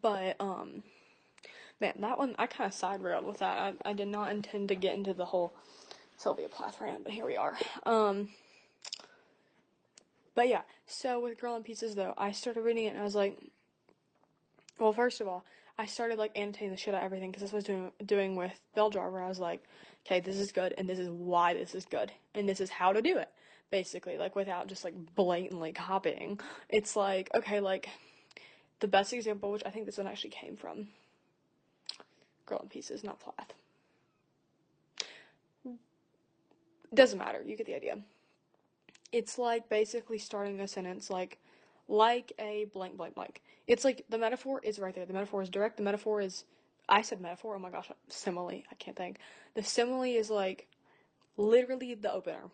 But, man, that one, I kind of side railed with that. I did not intend to get into the whole Sylvia Plath rant, but here we are. But yeah, so with Girl in Pieces, though, I started reading it and I was like, well, first of all, I started, like, annotating the shit out of everything, because that's what I was doing with Bell Jar, where I was like, okay, this is good, and this is why this is good, and this is how to do it, basically, like, without just, like, blatantly copying. It's like, okay, like, the best example, which I think this one actually came from Girl in Pieces, not Plath. Doesn't matter, you get the idea. It's like basically starting a sentence like a blank blank blank. It's like the metaphor is right there. The metaphor is direct. The metaphor is, I said metaphor, oh my gosh, simile, I can't think. The simile is like literally the opener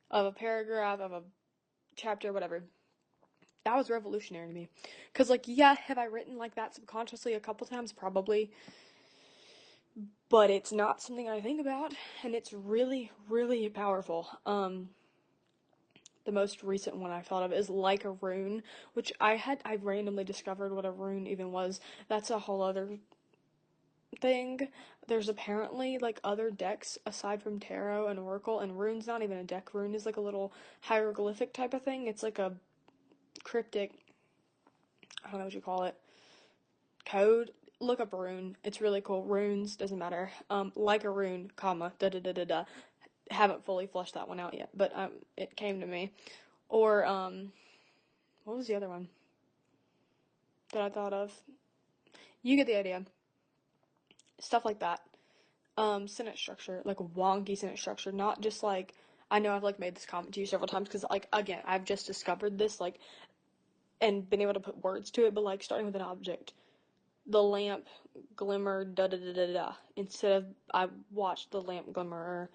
of a paragraph, of a chapter, whatever. That was revolutionary to me. Because, like, yeah, have I written like that subconsciously a couple times? Probably. But it's not something I think about, and it's really, really powerful. The most recent one I thought of is Like a Rune, which I randomly discovered what a rune even was. That's a whole other thing. There's apparently, like, other decks aside from tarot and oracle, and rune's not even a deck. Rune is like a little hieroglyphic type of thing. It's like a cryptic, I don't know what you call it, code. Look up rune. It's really cool. Runes, doesn't matter. Like a Rune, comma, da da da da da. Haven't fully fleshed that one out yet, but it came to me. Or, what was the other one that I thought of? You get the idea. Stuff like that. Sentence structure, like wonky sentence structure, not just like, I know I've like made this comment to you several times, because like, again, I've just discovered this, like, and been able to put words to it, but like starting with an object. The lamp glimmered, da da da da da. Instead of, I watched the lamp glimmer, or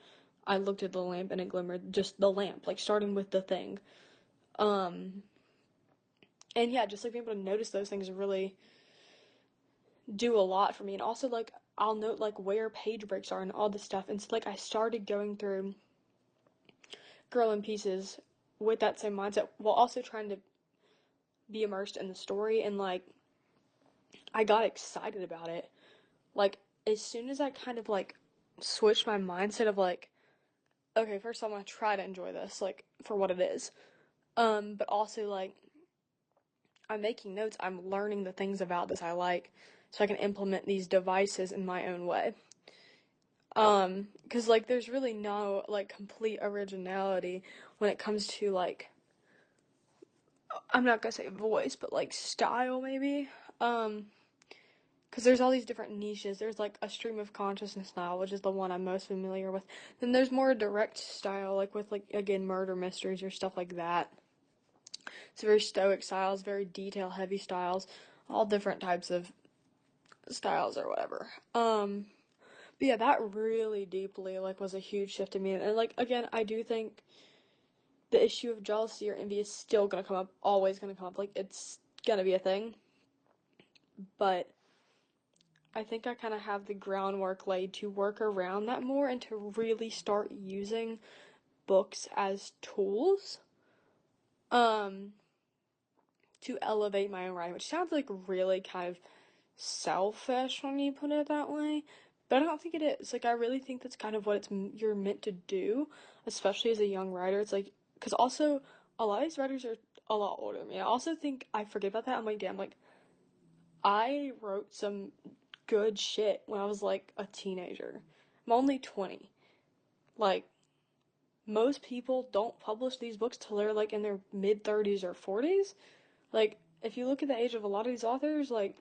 I looked at the lamp and it glimmered, just the lamp, like starting with the thing. And yeah, just like being able to notice those things really do a lot for me. And also, like, I'll note like where page breaks are and all this stuff. And so like I started going through Girl in Pieces with that same mindset, while also trying to be immersed in the story, and like I got excited about it. Like, as soon as I kind of like switched my mindset of like, okay, first I'm gonna try to enjoy this, like, for what it is. But also, like, I'm making notes, I'm learning the things about this I like, so I can implement these devices in my own way. Because, like, there's really no, like, complete originality when it comes to, like, I'm not gonna say voice, but, like, style, maybe. Because there's all these different niches. There's, like, a stream of consciousness style, which is the one I'm most familiar with. Then there's more direct style, like, with, like, again, murder mysteries or stuff like that. It's very stoic styles, very detail-heavy styles, all different types of styles or whatever. But yeah, that really deeply, like, was a huge shift in me. And, like, again, I do think the issue of jealousy or envy is still gonna come up, always gonna come up. Like, it's gonna be a thing. But I think I kind of have the groundwork laid to work around that more, and to really start using books as tools to elevate my own writing, which sounds like really kind of selfish when you put it that way, but I don't think it is. Like, I really think that's kind of what you're meant to do, especially as a young writer. It's like, because also a lot of these writers are a lot older than me. I also think I forget about that. I'm like, damn, like, I wrote some good shit when I was like a teenager. I'm only 20. Like, most people don't publish these books till they're like in their mid 30s or 40s. Like, if you look at the age of a lot of these authors, like,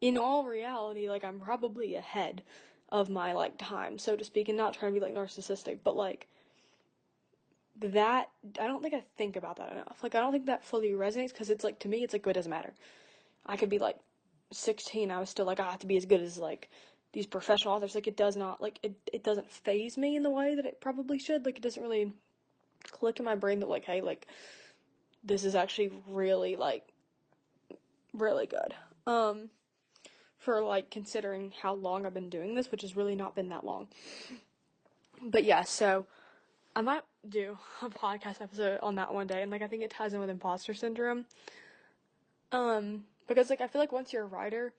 in all reality, like, I'm probably ahead of my, like, time, so to speak, and not trying to be, like, narcissistic, but, like, that, I don't think I think about that enough. Like, I don't think that fully resonates, because it's, like, to me, it's, like, it doesn't matter. I could be, like, 16, I was still, like, I have to be as good as, like, these professional authors. Like, it does not, like, it doesn't faze me in the way that it probably should. Like, it doesn't really click in my brain that, like, hey, like, this is actually really, like, really good. For, like, considering how long I've been doing this, which has really not been that long. But yeah, so I might do a podcast episode on that one day, and, like, I think it ties in with imposter syndrome. But Because, like, I feel like once you're a writer,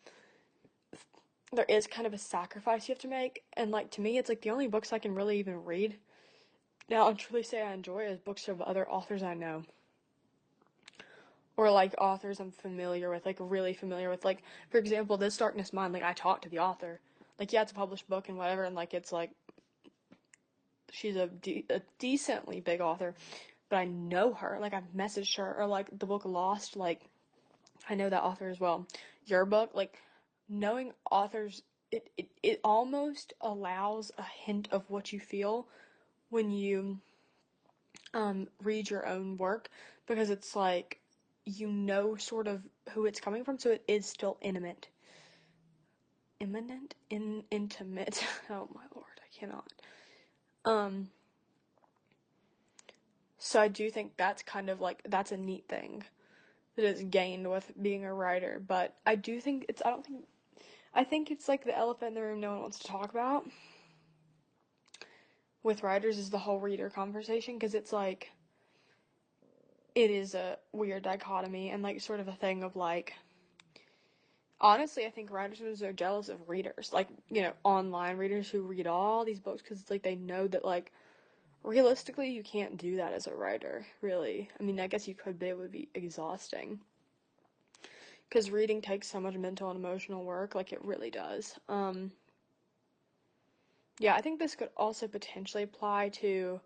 there is kind of a sacrifice you have to make. And, like, to me, it's, like, the only books I can really even read now and truly say I enjoy is books of other authors I know. Or, like, authors I'm familiar with, like, really familiar with. Like, for example, This Darkness Mine, like, I talked to the author. Like, yeah, it's a published book and whatever, and, like, it's, like, she's a decently big author, but I know her. Like, I've messaged her. Or, like, the book Lost, like, I know that author as well. Your book, like, knowing authors, it almost allows a hint of what you feel when you read your own work, because it's like you know sort of who it's coming from, so it is still intimate. Intimate. Oh my lord, I cannot. So I do think that's kind of like, that's a neat thing that is gained with being a writer, but I do think I think it's like the elephant in the room no one wants to talk about with writers is the whole reader conversation, because it's like, it is a weird dichotomy and like sort of a thing of like, honestly, I think writers are jealous of readers, like, you know, online readers who read all these books, because it's like they know that, like, realistically, you can't do that as a writer, really. I mean, I guess you could, but it would be exhausting. Because reading takes so much mental and emotional work, like, it really does. Yeah, I think this could also potentially apply to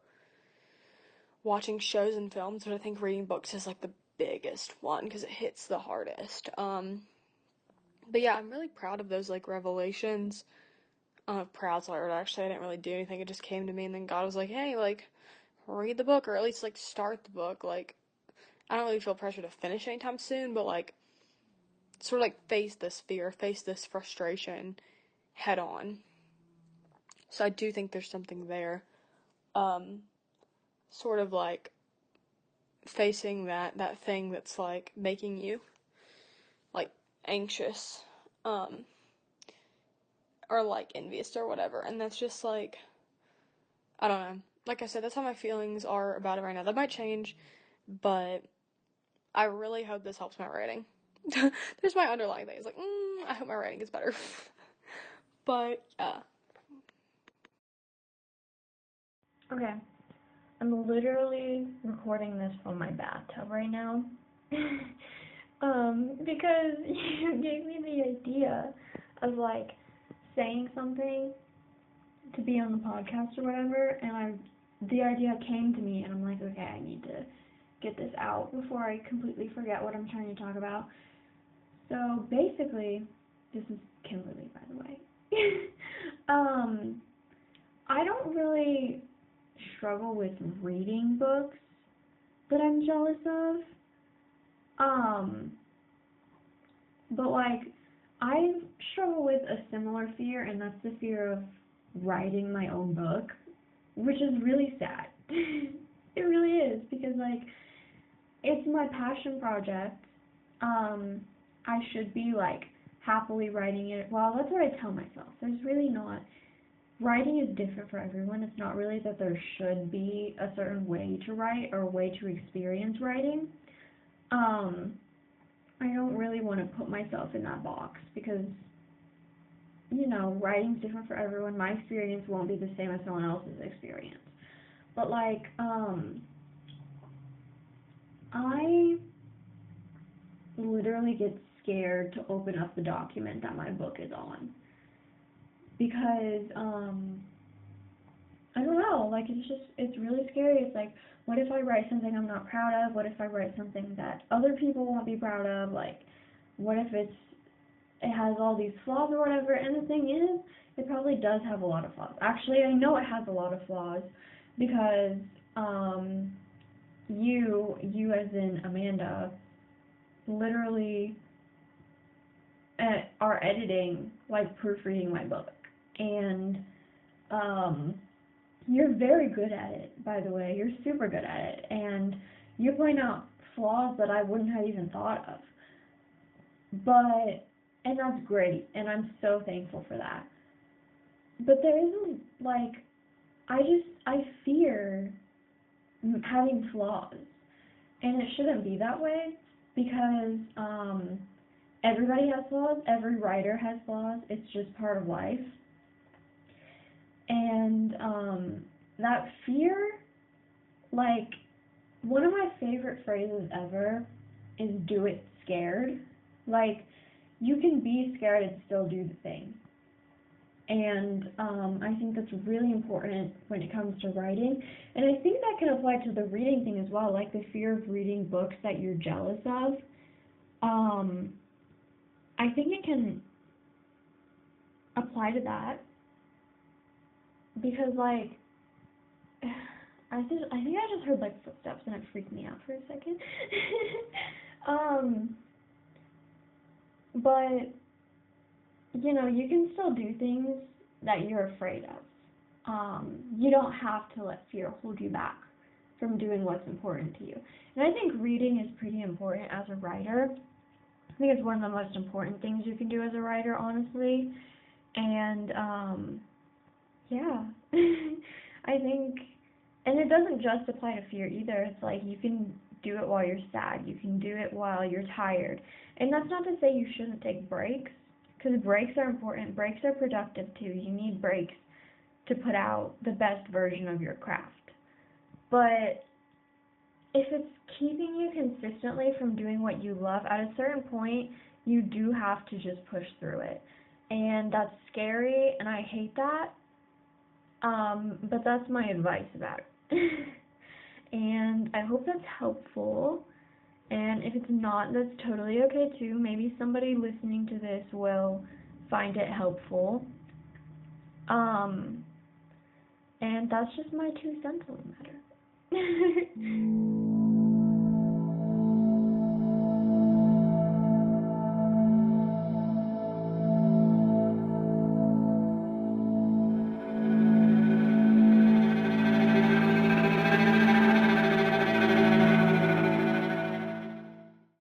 watching shows and films, but I think reading books is, like, the biggest one, because it hits the hardest. But yeah, I'm really proud of those, like, revelations. Proud's not actually, I didn't really do anything, it just came to me, and then God was like, hey, like, read the book, or at least, like, start the book. Like, I don't really feel pressure to finish anytime soon, but, like, sort of, like, face this fear, face this frustration head on. So I do think there's something there. Sort of, like, facing that thing that's, like, making you, like, anxious, or, like, envious or whatever, and that's just, like, I don't know. Like I said, that's how my feelings are about it right now. That might change, but I really hope this helps my writing. There's my underlying thing. It's like, I hope my writing is better. But, yeah. Okay, I'm literally recording this from my bathtub right now. Because you gave me the idea of like saying something to be on the podcast or whatever, and the idea came to me, and I'm like, okay, I need to get this out before I completely forget what I'm trying to talk about. So basically, this is Kimberly, by the way. um, I don't really struggle with reading books that I'm jealous of. Um, but like I struggle with a similar fear, and that's the fear of writing my own book, which is really sad. It really is, because like it's my passion project. Um, I should be like happily writing it. Well, that's what I tell myself. There's really not, writing is different for everyone. It's not really that there should be a certain way to write or a way to experience writing. Um, I don't really want to put myself in that box, because, you know, writing's different for everyone. My experience won't be the same as someone else's experience. But like, I literally get scared to open up the document that my book is on, because I don't know, like it's really scary. It's like, what if I write something I'm not proud of? What if I write something that other people won't be proud of? Like, what if it has all these flaws or whatever? And the thing is, it probably does have a lot of flaws. Actually, I know it has a lot of flaws, because you as in Amanda, literally are editing, like proofreading my book, and you're very good at it, by the way. You're super good at it, and you point out flaws that I wouldn't have even thought of. But, and that's great, and I'm so thankful for that. But there isn't, like, I fear having flaws, and it shouldn't be that way, because everybody has flaws, every writer has flaws, it's just part of life. And that fear, like, one of my favorite phrases ever is do it scared. Like, you can be scared and still do the thing. And I think that's really important when it comes to writing. And I think that can apply to the reading thing as well, like the fear of reading books that you're jealous of. I think it can apply to that because, like, I think I just heard like footsteps and it freaked me out for a second. But you know, you can still do things that you're afraid of. You don't have to let fear hold you back from doing what's important to you. And I think reading is pretty important as a writer. I think it's one of the most important things you can do as a writer, honestly. And yeah, I think, and it doesn't just apply to fear either. It's like you can do it while you're sad. You can do it while you're tired. And that's not to say you shouldn't take breaks, because breaks are important. Breaks are productive too. You need breaks to put out the best version of your craft. But if it's keeping you consistently from doing what you love, at a certain point, you do have to just push through it. And that's scary, and I hate that. But that's my advice about it. And I hope that's helpful. And if it's not, that's totally okay too. Maybe somebody listening to this will find it helpful. And that's just my 2 cents on the matter.